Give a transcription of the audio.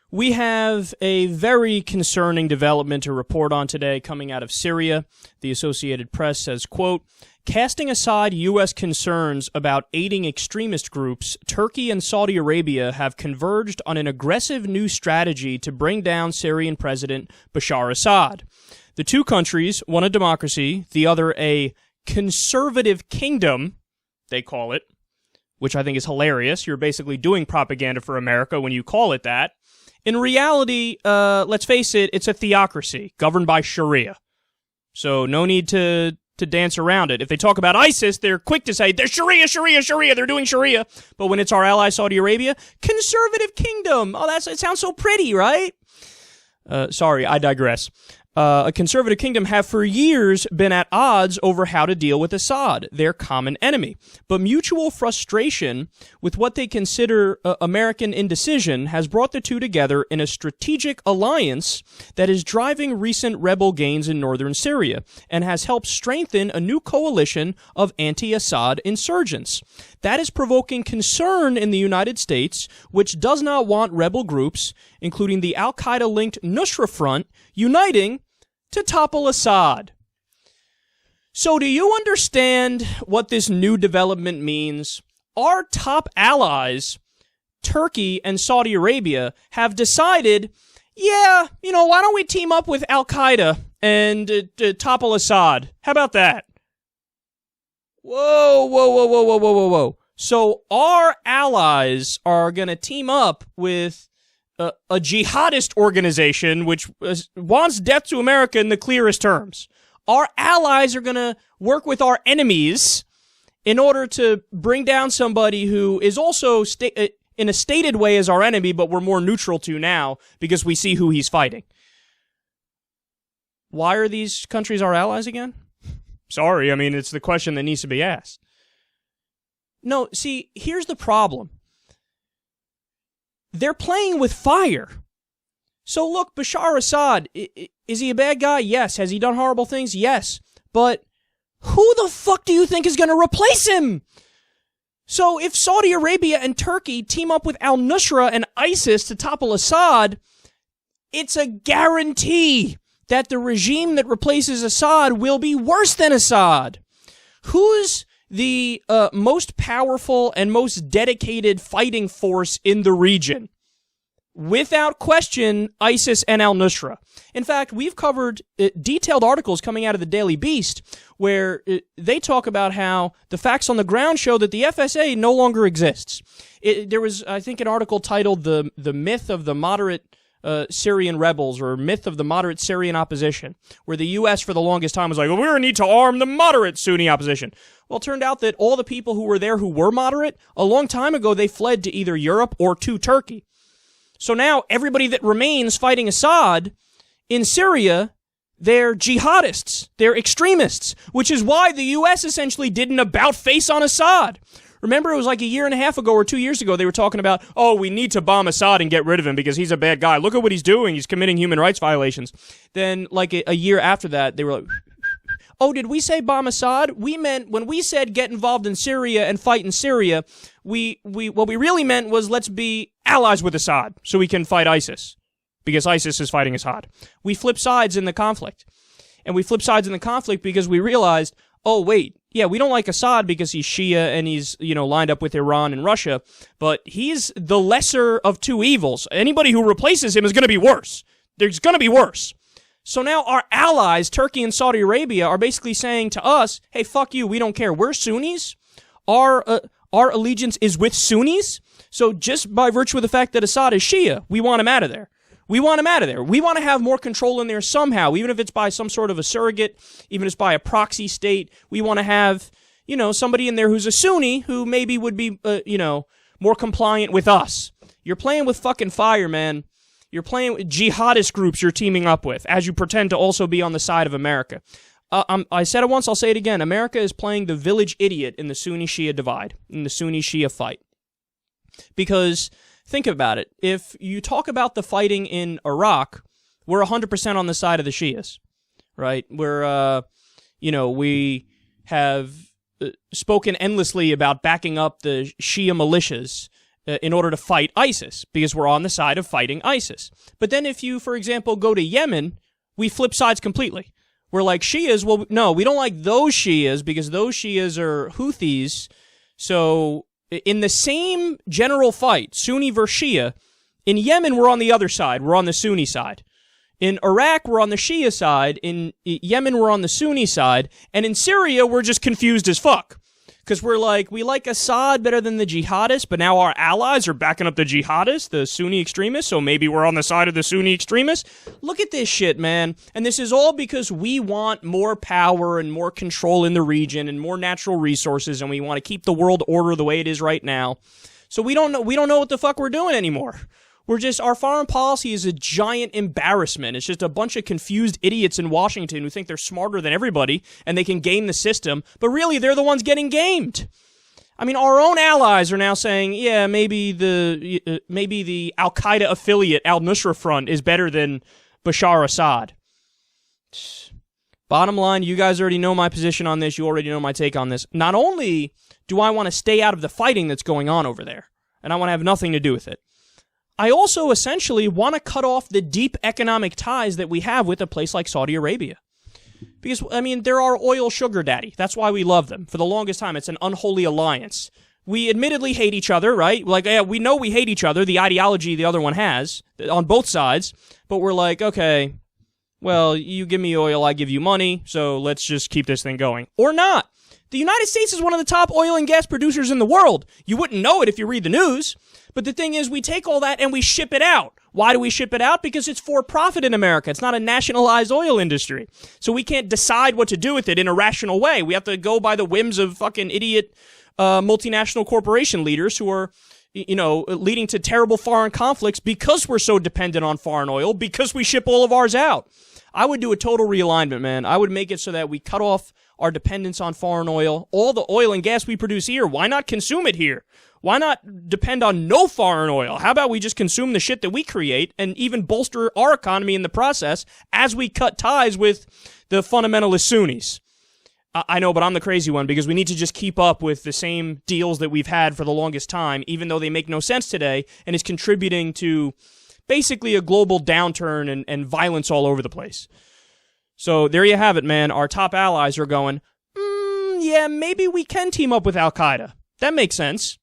We have a very concerning development to report on today coming out of Syria. The Associated Press says, quote, casting aside U.S. concerns about aiding extremist groups, Turkey and Saudi Arabia have converged on an aggressive new strategy to bring down Syrian President Bashar Assad. The two countries, one a democracy, the other a conservative kingdom, they call it, which I think is hilarious. You're basically doing propaganda for America when you call it that. In reality, let's face it, it's a theocracy governed by Sharia. So no need to dance around it. If they talk about ISIS, they're quick to say, they're Sharia, Sharia, Sharia, they're doing Sharia. But when it's our ally Saudi Arabia, conservative kingdom. Oh, it sounds so pretty, right? Sorry, I digress. A conservative kingdom have for years been at odds over how to deal with Assad, their common enemy. But mutual frustration with what they consider American indecision has brought the two together in a strategic alliance that is driving recent rebel gains in northern Syria and has helped strengthen a new coalition of anti-Assad insurgents. That is provoking concern in the United States, which does not want rebel groups, including the al-Qaeda-linked Nusra Front, uniting to topple Assad. So do you understand what this new development means? Our top allies, Turkey and Saudi Arabia, have decided, yeah, why don't we team up with al-Qaeda and topple Assad? How about that? Whoa. So our allies are going to team up with a jihadist organization which wants death to America in the clearest terms. Our allies are going to work with our enemies in order to bring down somebody who is also in a stated way as our enemy, but we're more neutral to now because we see who he's fighting. Why are these countries our allies again? Sorry, it's the question that needs to be asked. No, see, here's the problem. They're playing with fire. So look, Bashar Assad, is he a bad guy? Yes. Has he done horrible things? Yes. But who the fuck do you think is going to replace him? So if Saudi Arabia and Turkey team up with al-Nusra and ISIS to topple Assad, it's a guarantee that the regime that replaces Assad will be worse than Assad. Who's the most powerful and most dedicated fighting force in the region? Without question, ISIS and al-Nusra. In fact, we've covered detailed articles coming out of the Daily Beast where they talk about how the facts on the ground show that the FSA no longer exists. There was, I think, an article titled The Myth of the Moderate Syrian Rebels, or Myth of the Moderate Syrian Opposition, where the U.S. for the longest time was like, well, we need to arm the moderate Sunni opposition. Well, it turned out that all the people who were there who were moderate, a long time ago they fled to either Europe or to Turkey. So now everybody that remains fighting Assad in Syria, they're jihadists, they're extremists, which is why the U.S. essentially did an about-face on Assad. Remember, it was like a year and a half ago or 2 years ago, they were talking about, oh, we need to bomb Assad and get rid of him because he's a bad guy. Look at what he's doing. He's committing human rights violations. Then, like a year after that, they were like, oh, did we say bomb Assad? We meant, when we said get involved in Syria and fight in Syria, what we really meant was let's be allies with Assad so we can fight ISIS, because ISIS is fighting Assad. We flip sides in the conflict. And we flip sides in the conflict because we realized, oh, wait, yeah, we don't like Assad because he's Shia and he's, lined up with Iran and Russia, but he's the lesser of two evils. Anybody who replaces him is going to be worse. There's going to be worse. So now our allies, Turkey and Saudi Arabia, are basically saying to us, hey, fuck you, we don't care. We're Sunnis. Our allegiance is with Sunnis. So just by virtue of the fact that Assad is Shia, we want him out of there. We want him out of there. We want to have more control in there somehow, even if it's by some sort of a surrogate, even if it's by a proxy state. We want to have, somebody in there who's a Sunni who maybe would be, more compliant with us. You're playing with fucking fire, man. You're playing with jihadist groups you're teaming up with, as you pretend to also be on the side of America. I said it once, I'll say it again. America is playing the village idiot in the Sunni-Shia divide, in the Sunni-Shia fight. Because think about it. If you talk about the fighting in Iraq, we're 100% on the side of the Shias, right? We're, we have spoken endlessly about backing up the Shia militias in order to fight ISIS, because we're on the side of fighting ISIS. But then if you, for example, go to Yemen, we flip sides completely. We're like Shias, well, no, we don't like those Shias because those Shias are Houthis. So in the same general fight, Sunni versus Shia, in Yemen, we're on the other side. We're on the Sunni side. In Iraq, we're on the Shia side. In Yemen, we're on the Sunni side. And in Syria, we're just confused as fuck. Because we're like, we like Assad better than the jihadists, but now our allies are backing up the jihadists, the Sunni extremists, so maybe we're on the side of the Sunni extremists. Look at this shit, man. And this is all because we want more power and more control in the region and more natural resources, and we want to keep the world order the way it is right now. So we don't know what the fuck we're doing anymore. Our foreign policy is a giant embarrassment. It's just a bunch of confused idiots in Washington who think they're smarter than everybody and they can game the system, but really they're the ones getting gamed. I mean, our own allies are now saying, yeah, maybe the Al-Qaeda affiliate Al-Nusra Front is better than Bashar Assad. Bottom line, you guys already know my position on this. You already know my take on this. Not only do I want to stay out of the fighting that's going on over there, and I want to have nothing to do with it, I also essentially want to cut off the deep economic ties that we have with a place like Saudi Arabia. Because, I mean, they're our oil sugar daddy. That's why we love them. For the longest time, it's an unholy alliance. We admittedly hate each other, right? Like, yeah, we know we hate each other, the ideology the other one has, on both sides. But we're like, okay, well, you give me oil, I give you money, so let's just keep this thing going. Or not. The United States is one of the top oil and gas producers in the world. You wouldn't know it if you read the news. But the thing is, we take all that and we ship it out. Why do we ship it out? Because it's for profit in America. It's not a nationalized oil industry. So we can't decide what to do with it in a rational way. We have to go by the whims of fucking idiot multinational corporation leaders who are, leading to terrible foreign conflicts because we're so dependent on foreign oil, because we ship all of ours out. I would do a total realignment, man. I would make it so that we cut off our dependence on foreign oil. All the oil and gas we produce here, why not consume it here? Why not depend on no foreign oil? How about we just consume the shit that we create and even bolster our economy in the process as we cut ties with the fundamentalist Sunnis? I know, but I'm the crazy one because we need to just keep up with the same deals that we've had for the longest time, even though they make no sense today and is contributing to basically a global downturn and violence all over the place. So there you have it, man. Our top allies are going, yeah, maybe we can team up with Al-Qaeda. That makes sense.